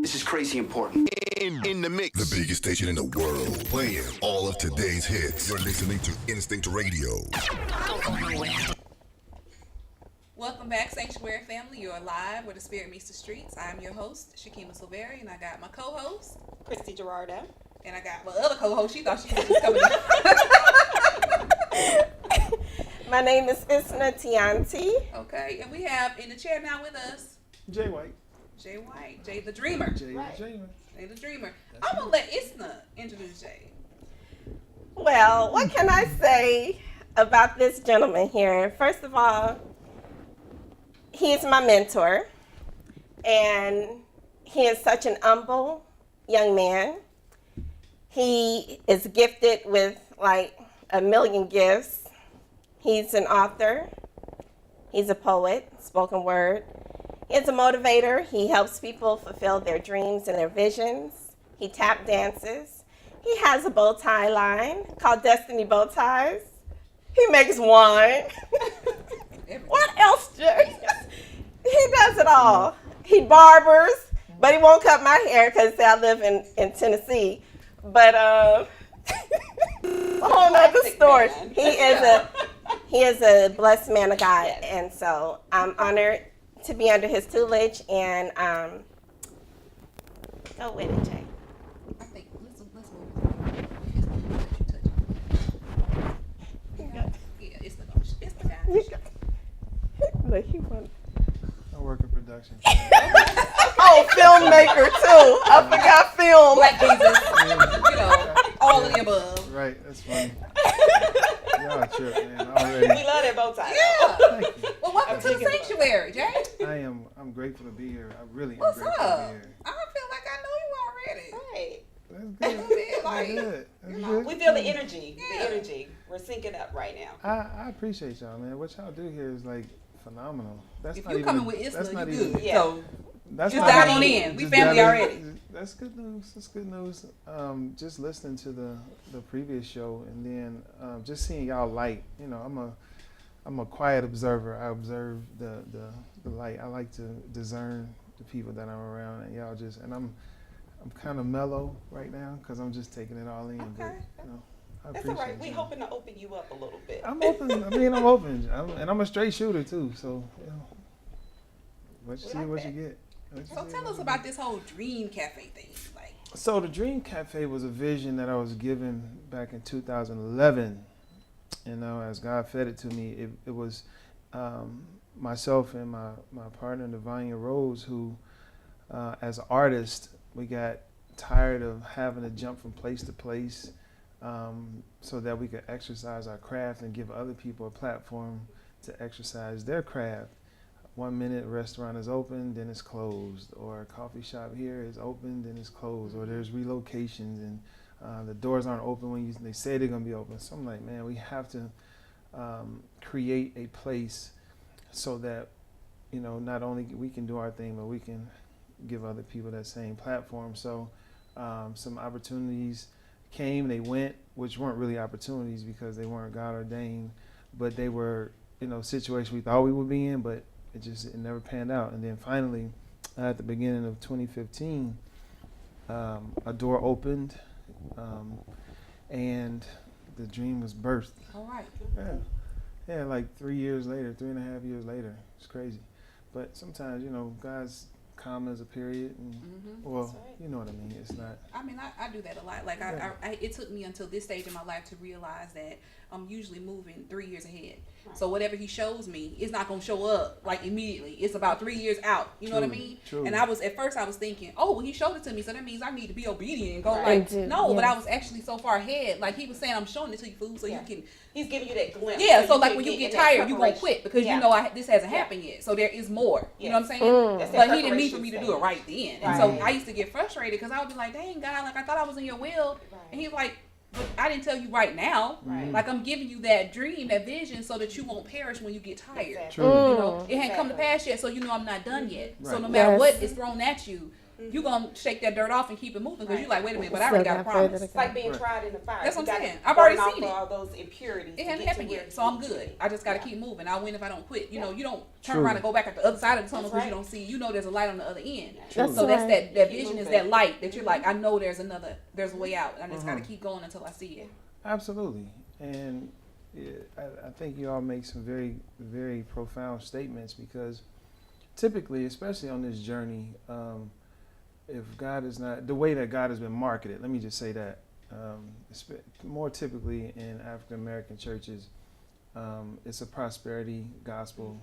This is crazy important. In the mix. The biggest station in the world, playing all of today's hits. You're listening to Instinct Radio. Don't go nowhere. Welcome back, Sanctuary family. You're live where the spirit meets the streets. I'm your host, Shekema Silveri, and I got my co-host, Kristy Girardeau. and I got my other co-host. She thought she was just coming in. My name is Isna Tianti. Okay, and we have in the chair now with us, Jay White. Jay White, Jay the Dreamer. Jay Right. the Dreamer. Jay the Dreamer. I'm going to let Isna introduce Jay. Well, what can I say about this gentleman here? First of all, he is my mentor, and he is such an humble young man. He is gifted with like a million gifts. He's an author. He's a poet, spoken word. He's a motivator. He helps people fulfill their dreams and their visions. He tap dances. He has a bow tie line called Destiny Bow Ties. He makes wine. What else, Jerry? He does it all. He barbers, but he won't cut my hair because I live in Tennessee. But a whole nother story. He is a blessed man of God, and so I'm honored to be under his tutelage, and go with it, Jay. I think, let's move. Yeah, it's the guy. Look, he won. I work in production. Oh, filmmaker too. I forgot film. Black Jesus. You know, all of the above. Right, that's funny. Y'all a trip, man. Already. We love that bow tie. Yeah. Thank you. Well, welcome to the sanctuary, Jay. I'm grateful to be here. I really am What's grateful up? to be here. I feel like I know you already. Right. That's good. Like, That's good. That's you know, good. We feel the energy. Yeah. The energy. We're syncing up right now. I appreciate y'all, man. What y'all do here is like phenomenal. That's If not you even, coming with Isla, that's you not good. even, Yeah. So That's just not dive even- on in. We just family dive in. already. That's good news. That's good news. Just listening to the previous show and then just seeing y'all light. You know, I'm a quiet observer. I observe the light. I like to discern the people that I'm around, and y'all just I'm kind of mellow right now because I'm just taking it all in. Okay. But you know, I That's all appreciate right. We're y'all. hoping to open you up a little bit. I'm open. I'm open. And I'm a straight shooter too. So you know, what you We see, like what that. you get. What you So see, tell what us you about get. this whole dream cafe thing. Like, So the Dream Cafe was a vision that I was given back in 2011. You know, as God fed it to me, it was myself and my partner, Devania Rose, who, as artists, we got tired of having to jump from place to place so that we could exercise our craft and give other people a platform to exercise their craft. 1 minute a restaurant is open, then it's closed, or a coffee shop here is open, then it's closed, or there's relocations and the doors aren't open when they say they're gonna be open. So I'm like, man, we have to create a place so that, you know, not only we can do our thing, but we can give other people that same platform. So some opportunities came, they went, which weren't really opportunities because they weren't God ordained, but they were, you know, situations we thought we would be in, but it never panned out. And then finally, at the beginning of 2015, a door opened, and the dream was birthed. all right. Yeah, like 3 years later, 3.5 years later. It's crazy. But sometimes, you know, God's comma is a period, and well, That's right. you know what I mean. It's not. I mean, I do that a lot. Like, Yeah. it took me until this stage in my life to realize that I'm usually moving 3 years ahead. So whatever he shows me, it's not gonna show up like immediately. It's about 3 years out. You know what I True, mean? true. And at first I was thinking, oh, well, he showed it to me, so that means I need to be obedient and go Right. like, And no. But I yes. was actually so far ahead. Like he was saying, I'm showing it to you, fool, so Yeah. you can. He's giving you that glimpse. Yeah. So like can when you get in that tired, you gonna preparation. quit because Yeah. you know this hasn't Yeah. happened yet. So there is more. You know what I'm Yes. saying? That's But that he didn't mean for preparation me to stage. do it right then. And Right. so I used to get frustrated because I would be like, dang, God, like I thought I was in your will. Right. And he was like, but I didn't tell you right now. Right. Like I'm giving you that dream, that vision so that you won't perish when you get tired. Exactly. True. You know, it hadn't come to Exactly. pass yet, so you know I'm not done yet. So Right. no matter Yes. what is thrown at you, you gonna shake that dirt off and keep it moving because you're like, wait a minute, but I already got a promise. It's like being tried in the fire. That's what You I'm gotta saying. I've already burn off seen it. all those impurities. It to hasn't get to happened where yet, you so I'm need to good. be. I just gotta Yeah. keep moving. I'll win if I don't quit. You know, you don't turn True. around and go back at the other side of the tunnel That's because right. you don't see. You know, there's a light on the other end. That's So that's right. that Keep vision is moving. that light that you're like, I know there's a way out. I just gotta keep going until I see it. Absolutely. And yeah, I think you all make some very, very profound statements because typically, especially on this journey, if God is not the way that God has been marketed, let me just say that, more typically in African American churches, it's a prosperity gospel.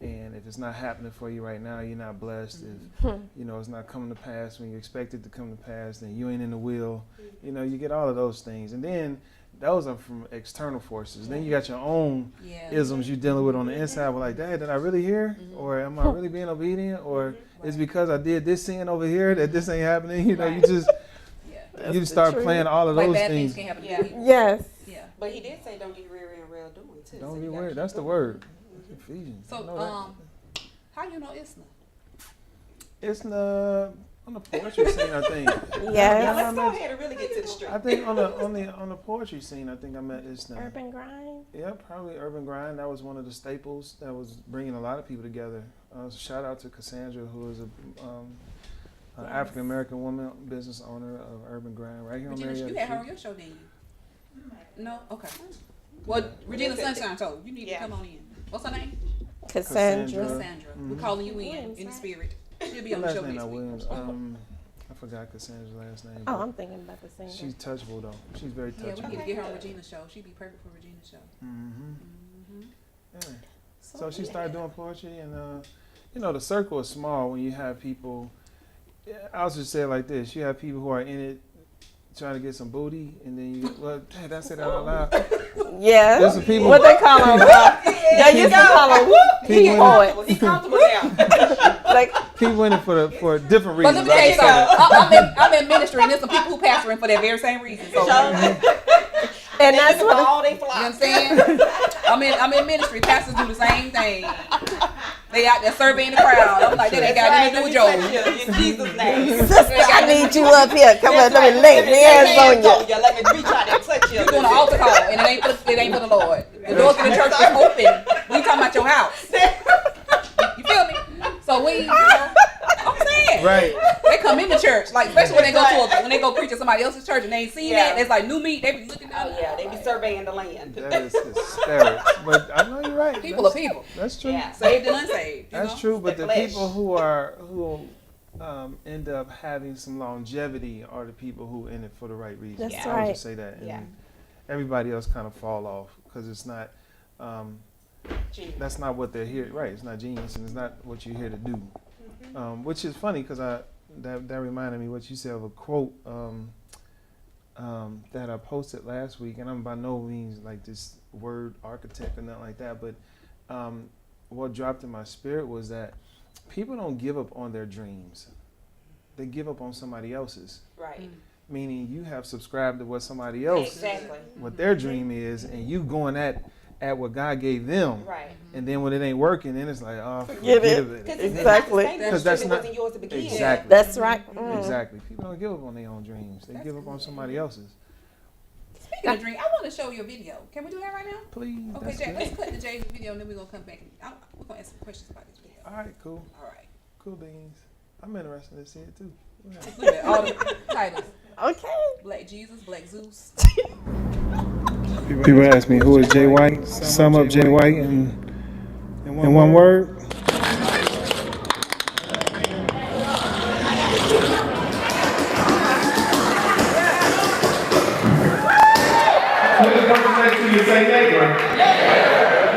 And if it's not happening for you right now, you're not blessed. If it's not coming to pass when you expect it to come to pass, then you ain't in the will. You get all of those things. And then those are from external forces. Then you got your own isms you're dealing with on the inside. We're like, Dad, did I really hear? Or am I really being obedient? Or it's because I did this sin over here that this ain't happening. You just you start playing all of Like those bad things. things can't happen to you. Yes. Yeah. But he did say don't get weary and well doing too. Don't so be you gotta worried. keep That's the going. word. Ephesians. I know So, that. how you know Isna? It's on the poetry scene, I think. Yeah, Yes. let's go ahead and really get to the street. I think on the poetry scene, I think I met Isna. Urban grind. Yeah, probably Urban Grind. That was one of the staples that was bringing a lot of people together. Shout out to Cassandra, who is a African American woman, business owner of Urban Grind, right here on Regina, Marietta you had her on Street. your show, didn't you? No? Okay. Well, Regina Sunshine told you. You need to come on in. What's her name? Cassandra. Cassandra. We're calling you in the spirit. She'll be Her on the last show name next not week. Williams. I forgot Cassandra's last name. Oh, but I'm thinking about the singer. she's touchable though. She's very Yeah, we touchable. need to get her on Regina's show. She'd be perfect for Regina's show. Yeah. So she started doing poetry, and the circle is small when you have people. I'll just say it like this: you have people who are in it trying to get some booty, and then dang, did I say that out loud? Yeah. There's some people. What they call them? They used to call them People poets. Well, he comfortable now. Like, People in it for different But reasons. let me tell you I something. I'm in ministry, and there's some people who pastoring for that very same reason. So, you know and that's That's what all they what fly. I'm saying? I'm in ministry. Pastors do the same thing. They out there surveying the crowd. I'm like, that ain't got nothing to do with Joe. In Jesus' name. sister, I need you up here. Come on, let me lay hands on you. Let me reach out and touch you. You're doing an altar call, and it ain't for the Lord. The doors to the church is open. We talking about your house. You feel me? So I'm saying, Right. they come into church, like especially when they go preach at somebody else's church and they ain't seen that. It's like new meat. They be looking down. Oh yeah, they be surveying the land. That is hysterics. But I know you're right. People are people, That's true. Yeah. saved and unsaved. That's true. But the flesh. people who end up having some longevity are the people who in it for the right reason. That's I would right. just say that. And Yeah. everybody else kind of fall off because it's not. Genius. That's not what they're here. Right. It's not genius, and it's not what you're here to do. Which is funny because that reminded me what you said of a quote that I posted last week, and I'm by no means like this word architect or nothing like that, but what dropped in my spirit was that people don't give up on their dreams; they give up on somebody else's. Right. Meaning you have subscribed to what somebody else, Exactly. what their dream is, and you going at what God gave them. Right. And then when it ain't working, then it's like, oh, Forget forget it. it. Exactly. Because that's it not- wasn't yours to begin. Exactly. That's right. Mm. Exactly. People don't give up on their own dreams. They give up on somebody else's. Speaking of dream, I want to show you a video. Can we do that right now? Please. Okay, That's Jay, good. let's cut the Jay's video and then we're gonna come back and we're gonna ask some questions about this video. All right, cool. All right. Cool beans. I'm interested to see it too. Yeah. Look at all the titles: Okay. Black Jesus, Black Zeus. People ask me, who is Jay White? Sum up Jay White in one word. When the person next to you say neighbor,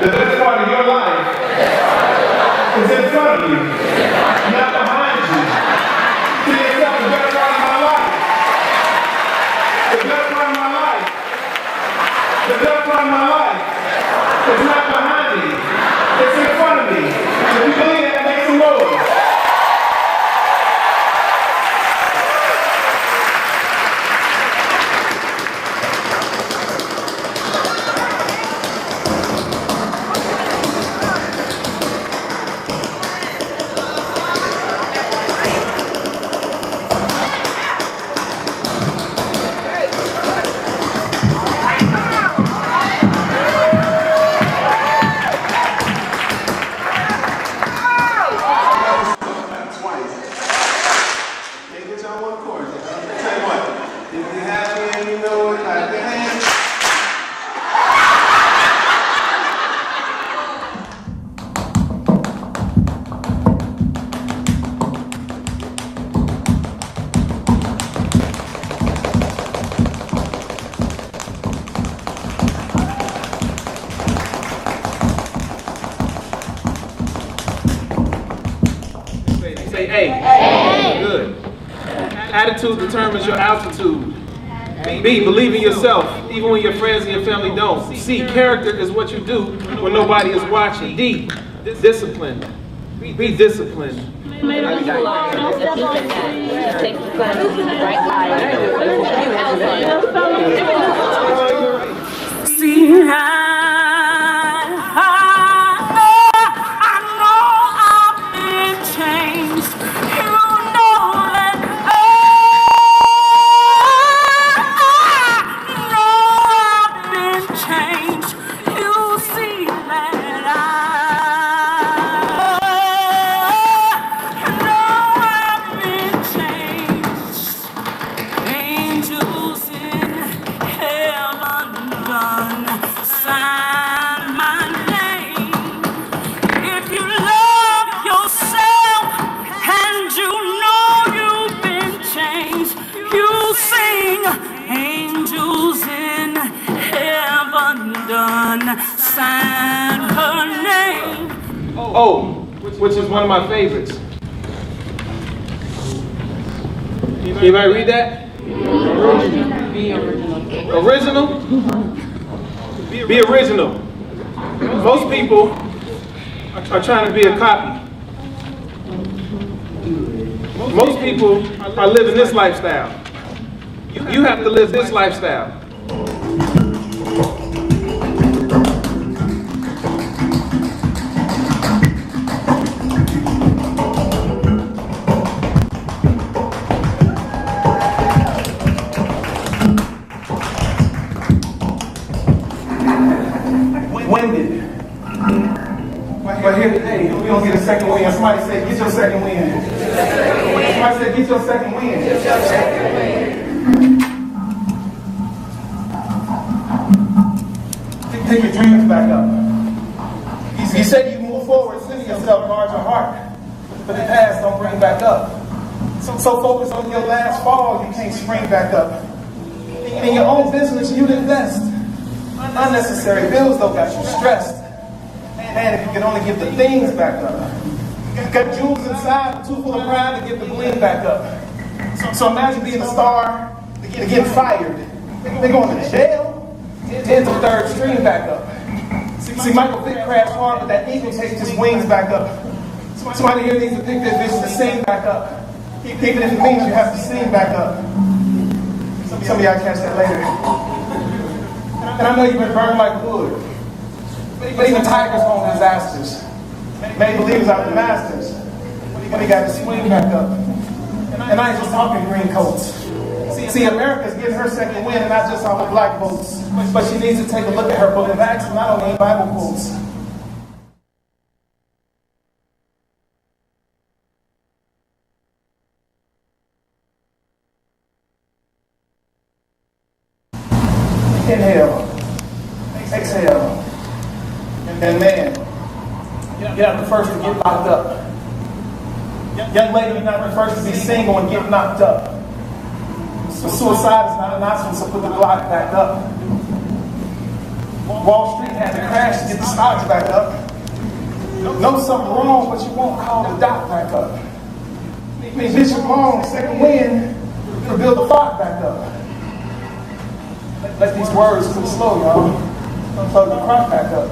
the best part of your life is in front of you, not behind you. See yourself, the best part of my life. The best part of my life. The best part of my life is not behind me. It's in front of me. If you believe that, make some noise. A. Good. Attitude determines your altitude. B, believe in yourself, even when your friends and your family don't. C, character is what you do when nobody is watching. D, discipline. Be disciplined. See, I know I've been changed. You know that I know I've been changed. You see that angels in heaven done sign my name. If you love yourself and you know you've been changed, you sing angels in heaven done sign her name. O, which is one of my favorites. Anybody read that? Original? Be original. Most people are trying to be a copy. Most people are living this lifestyle. You have to live this lifestyle. Winded. But here today, we don't get a second wind. Somebody said, get your second wind. Somebody said, get your second wind. Take your dreams back up. You said you move forward, center yourself, guard your heart. But the past don't bring back up. So focus on your last fall, you can't spring back up. In your own business, you'd invest. Unnecessary bills, though, got you stressed. Man, if you could only get the things back up. Got jewels inside, but too full of pride to get the bling back up. So imagine being a star, to get fired. They're going to jail, then to third stream back up. See, Michael Vick crashed hard, but that eagle takes his wings back up. Somebody here needs to pick their vision to sing back up. Even if it means you have to sing back up. Some of y'all catch that later. And I know you've been burned like wood. But even tigers own disasters. Many believers are the masters. But they got to swing back up. And I ain't just talking green coats. See, America's getting her second win, and not just off of black votes. But she needs to take a look at her book of Acts, and not only in Bible quotes. Inhale. Exhale. And man, you're not the first to get locked up. Young lady, you're not the first to be single and get knocked up. So suicide is not an option, so put the block back up. Wall Street had to crash to get the stocks back up. Know something wrong, but you won't call the doc back up. I mean, Bishop Long, second wind, to build the clock back up. Let these words come slow, y'all. Plug the clock back up.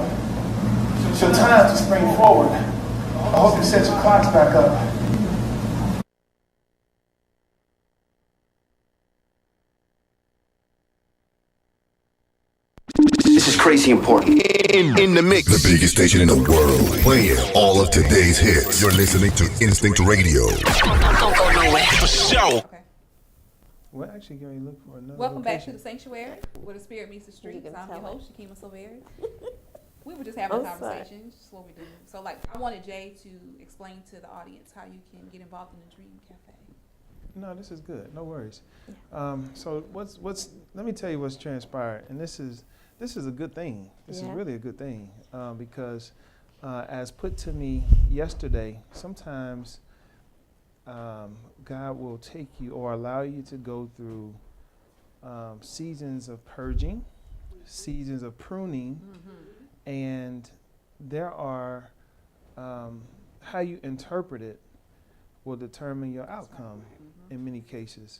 It's your time to spring forward. I hope you set your clocks back up. This is crazy important. In the mix, the biggest station in the world, playing all of today's hits. You're listening to Instinct Radio. Don't go nowhere. For sure. Okay. We're actually going to look for another Welcome back to location. the Sanctuary, where the spirit meets the streets. can I'm your tell host, Shekema Silveri. We were just having a conversation, just what we do. So, like, I wanted Jay to explain to the audience how you can get involved in the Dream Cafe. No, this is good. No worries. So let me tell you what's transpired, and this is a good thing. This is really a good thing because as put to me yesterday, sometimes God will take you or allow you to go through seasons of purging, seasons of pruning, and there are how you interpret it will determine your outcome in many cases.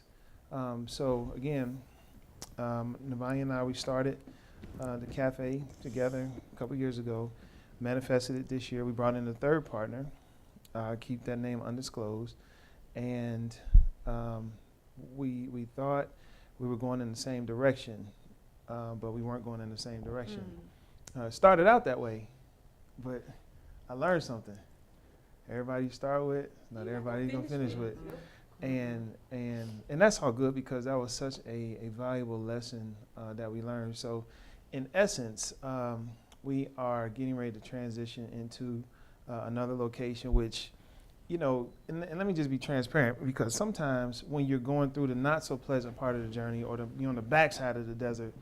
So again, Navanya and I, we started the cafe together a couple years ago, manifested it this year. We brought in a third partner, keep that name undisclosed, and we thought we were going in the same direction, but we weren't going in the same direction. It started out that way, but I learned something. Everybody you start with, not everybody's gonna finish with. And that's all good, because that was such a valuable lesson that we learned. So in essence, we are getting ready to transition into another location, which, you know, and let me just be transparent, because sometimes when you're going through the not so pleasant part of the journey, or you're on the backside of the desert,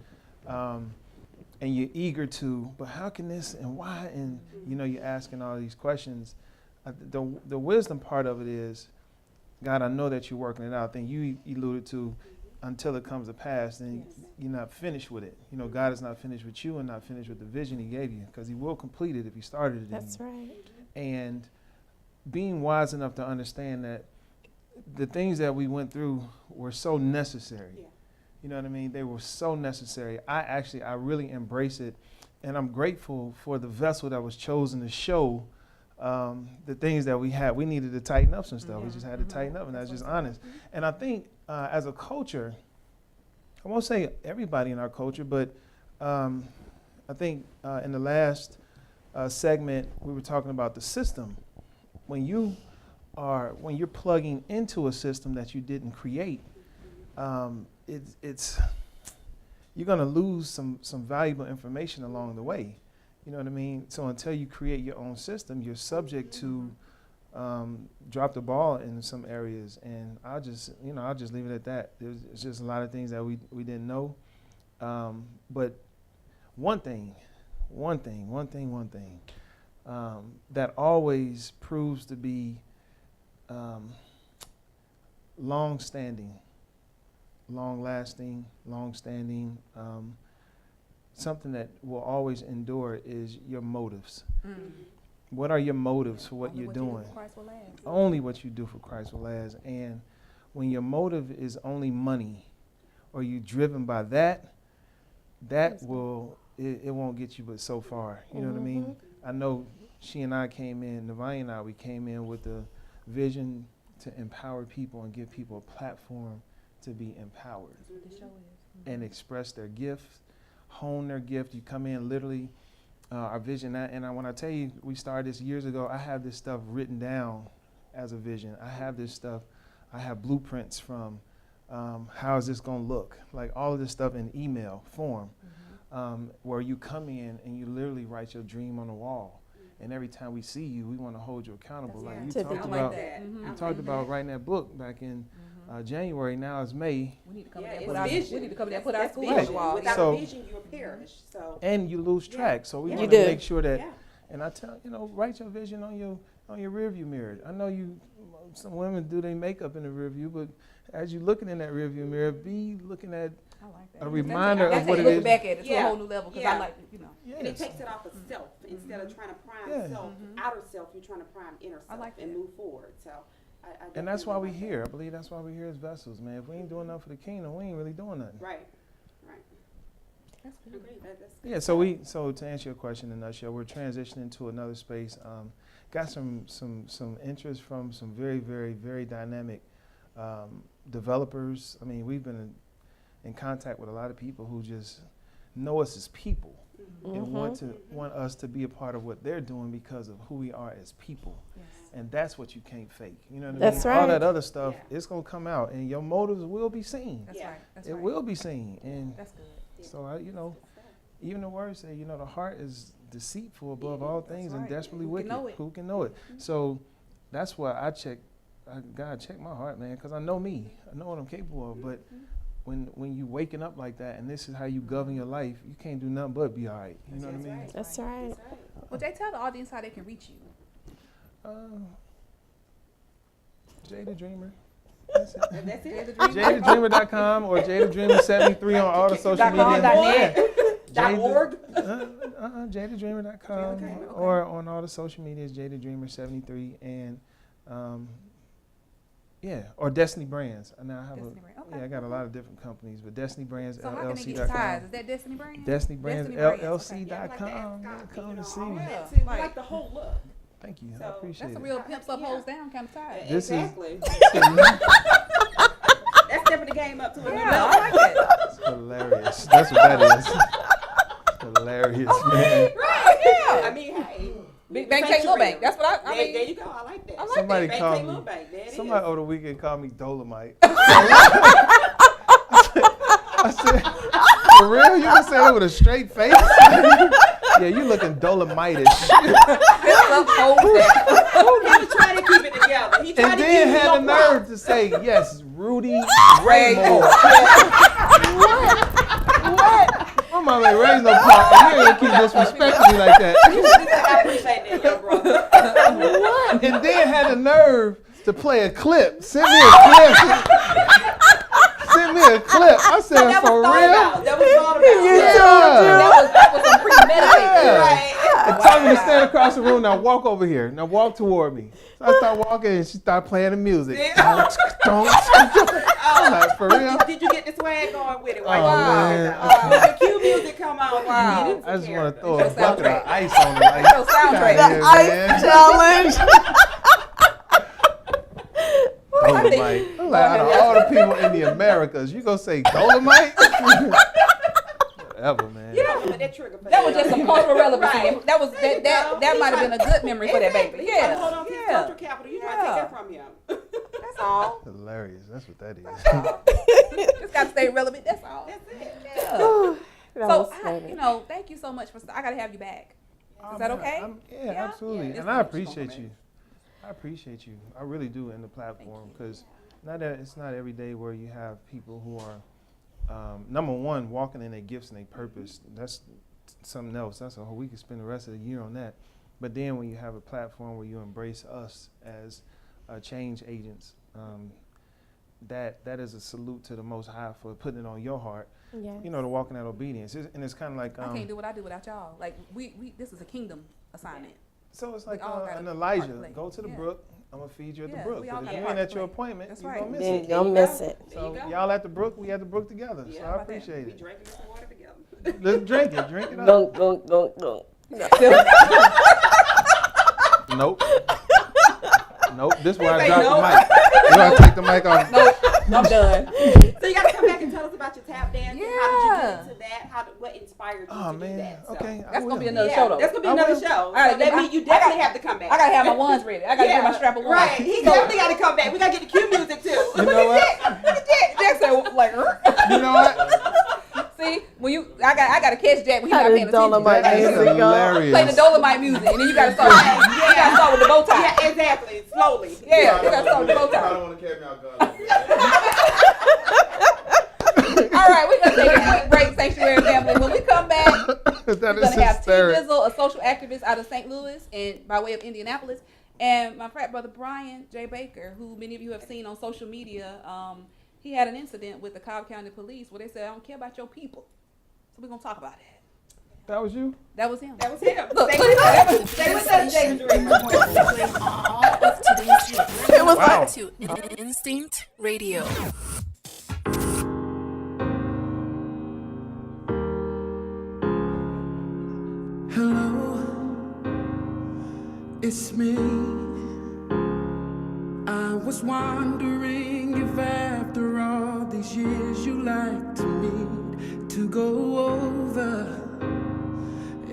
and you're eager to, but how can this and why? And, you know, you're asking all these questions. The wisdom part of it is, God, I know that you're working it out. Then you alluded to, until it comes to pass, then you're not finished with it. You know, God is not finished with you and not finished with the vision he gave you, because he will complete it if he started it. That's right. And being wise enough to understand that the things that we went through were so necessary. Yeah. You know what I mean? They were so necessary. I really embrace it. And I'm grateful for the vessel that was chosen to show the things that we had. We needed to tighten up some stuff. We just had to tighten up, and that's just honest. And I think as a culture, I won't say everybody in our culture, but I think in the last segment, we were talking about the system. When you're plugging into a system that you didn't create, it's you're gonna lose some valuable information along the way. You know what I mean? So until you create your own system, you're subject to drop the ball in some areas. And I'll just leave it at that. There's just a lot of things that we didn't know. But one thing that always proves to be long-standing, something that will always endure is your motives. What are your motives for what you're doing? Only what you do for Christ will last. And when your motive is only money, or you're driven by that will, it won't get you but so far. You know what I mean? I know she and I came in, Navanya and I, we came in with the vision to empower people and give people a platform to be empowered and express their gift, hone their gift. You come in literally, our vision, and when I tell you we started this years ago, I have this stuff written down as a vision. I have this stuff, I have blueprints from how is this gonna look, like all of this stuff in email form, where you come in and you literally write your dream on the wall. And every time we see you, we want to hold you accountable. Like you talked about writing that book back in January. Now it's May. We need to come Yeah, there. it's We need to come there. That's- Put our that's school on the vision. wall. Without vision, you'll perish. So And you lose track. So we Yeah. want You to do. make sure that. Yeah. And I tell write your vision on your rear view mirror. I know some women do their makeup in the rear view, but as you're looking in that rear view mirror, be looking at I like that. a reminder I of what it look is. back at it to a Yeah. whole new level, because Yeah. I like, and it Yes. takes it off of self instead of trying to prime Yeah. self, outer self. You're trying to prime inner self like and that. move forward. So I And that's why definitely we're like that. here. I believe that's why we're here as vessels, man. If we ain't doing nothing for the kingdom, we ain't really doing nothing. Right. That's good. Agree. That's good. Yeah, so to answer your question in a nutshell, we're transitioning to another space. Got some interest from some very, very, very dynamic developers. I mean, we've been in contact with a lot of people who just know us as people and want us to be a part of what they're doing because of who we are as people. Yes. And that's what you can't fake. You know what I That's mean? All right. that other stuff, Yeah. it's gonna come out, and your motives will be seen. That's Yeah. right. That's It right. will be seen, and That's good. so even the words say, the heart is deceitful above all things and right. desperately Who wicked. can know it? Who can know it? So that's why God check my heart, man, because I know me. I know what I'm capable of. But when you waking up like that, and this is how you govern your life, you can't do nothing but be all right. You know what I mean? Right. That's right. Well, Jay, tell the audience how they can reach you. Jay the Dreamer. That's it. That's it. JayTheDreamer.com or JayTheDreamer73 on all the social media. .org. JayTheDreamer.com Okay. or on all the social medias, JayTheDreamer73. And Yeah, or Destiny Brands. And now I have Destiny Brands, okay. yeah, I got a lot of different companies, but Destiny Brands, So how can they get LLC.com. ties? Is that Destiny Brands? Destiny Brands, okay. LLC.com. Yeah, come to see me. That Yeah. too. I like the whole look. Thank you. I So, appreciate That's a it. real pimps up, hoes down kind of tie. This is- Exactly. That's stepping the game up to another Yeah, level. I like that. It's hilarious. That's what that is. Hilarious, man. Right, yeah. I mean, hey. Big Bank take little bank. That's what I mean. There you go. I like that. I like Somebody Bank called take me. little bank. There it is. Somebody over the weekend called me Dolomite. I said, for real? You can say that with a straight face? Yeah, you looking Dolomite-ish. Pimps up, hoes down. He was trying to keep it together. He tried And to then keep it had the on nerve to say, yes, Rudy Ray Raymore. Moore. What? My mama ain't raised no punk. You ain't gonna keep disrespecting me like that. I appreciate that, young brother. And then had the nerve to play a clip. Send me a clip. Send me a clip. I said, That for was thought real? about. That was thought about. Yeah. That was some premeditated. Yeah. Right. And told me to stand across the room. Now walk over here. Now walk toward me. So I start walking and she started playing the music. Don't. I'm like, for real? Did you get the swag going with it? Oh, man. When the cue music come on, Wow. you need it I just to want to throw Your a bucket of soundtrack. ice on it. Like, Your soundtrack. get The outta ice here, man. challenge. Dolomite. I'm like, out of all the people in the Americas, you gonna say Dolomite? Whatever, man. You know, but that trigger. That was just some cultural relevancy. Right. That was There you that go. that He might have tried- been a good memory for that Exactly. baby. He tried to Yeah. hold on to his Yeah. cultural capital. You trying to take that from him. That's all. Hilarious. That's what that is. Just got to stay relevant. That's all. That's it. Yeah. That So, was funny. thank you so much for. I got to have you back. Is that okay? Yeah, Yeah? absolutely. Yeah, And it's I much appreciate longer, you. I appreciate you. I really do in the platform because it's not every day where you have people who are, number one, walking in their gifts and their purpose. That's something else. That's a whole, we could spend the rest of the year on that. But then when you have a platform where you embrace us as change agents, that is a salute to the Most High for putting it on your heart. Yes. You know, to walk in that obedience. And it's kind of like I can't do what I do without y'all. Like we this is a kingdom assignment. so it's like We all got an a Elijah. part to play. Go to the Yeah. brook. I'm gonna feed you at Yeah, the brook. we all Because got if a you part ain't to at your play. appointment, That's you're right. gonna miss Then it. you don't miss it. There So you go. y'all at the brook, we at the brook together. Yeah, So I about that. appreciate We it. drinking this water together. Let's drink it up. Go, go, go, go. Nope. Nope. This is where I Say drop nope. the mic. You gotta take the mic off. Nope, I'm done. So you got to come back and tell us about your tap dance. Yeah. How did you get into that? What inspired you Oh to do man. that? So. Okay. I That's gonna be will. another Yeah, show though. that's gonna be I another will. show. All right, So that then means you I definitely got- have to come back. I gotta have my ones ready. I gotta get my strap of ones. Right. He definitely got to come back. We got to get the cue music too. You know what? Jack said like, You know what? see, when you I gotta catch Jack when he's How not did paying attention. Dolomite That is music go? hilarious. Play the Dolomite music, and then you gotta start. You gotta start with the bow tie. Yeah, exactly. Slowly. Yeah, you gotta start with the bow I tie. don't want to carry me out God. All right, we're gonna take a quick break, Sanctuary family. When we come back, That we're is gonna have T hysterical. Dizzle, a social activist out of St. Louis and by way of Indianapolis, and my frat brother Brian J. Baker, who many of you have seen on social media. He had an incident with the Cobb County Police where they said, "I don't care about your people," so we're gonna talk about it. That was you? That was him. That was him. Look, Stay look, with that us. was- Stay with us, James Dreamer. All of today's hits. It was Wow. To Instinct Radio. Hello, it's me. I was wondering if after all these years you like to meet to go over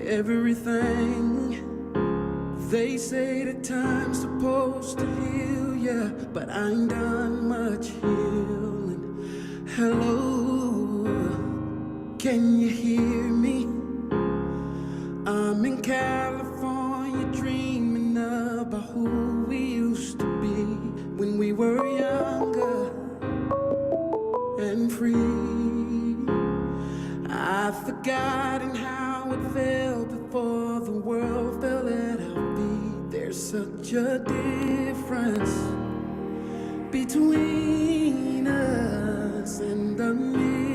everything. They say that time's supposed to heal ya, but I ain't done much healing. Hello, can you hear me? I'm in California dreaming about who we used to be when we were younger and free. I've forgotten how it felt before the world fell at our feet. There's such a difference between us and the me.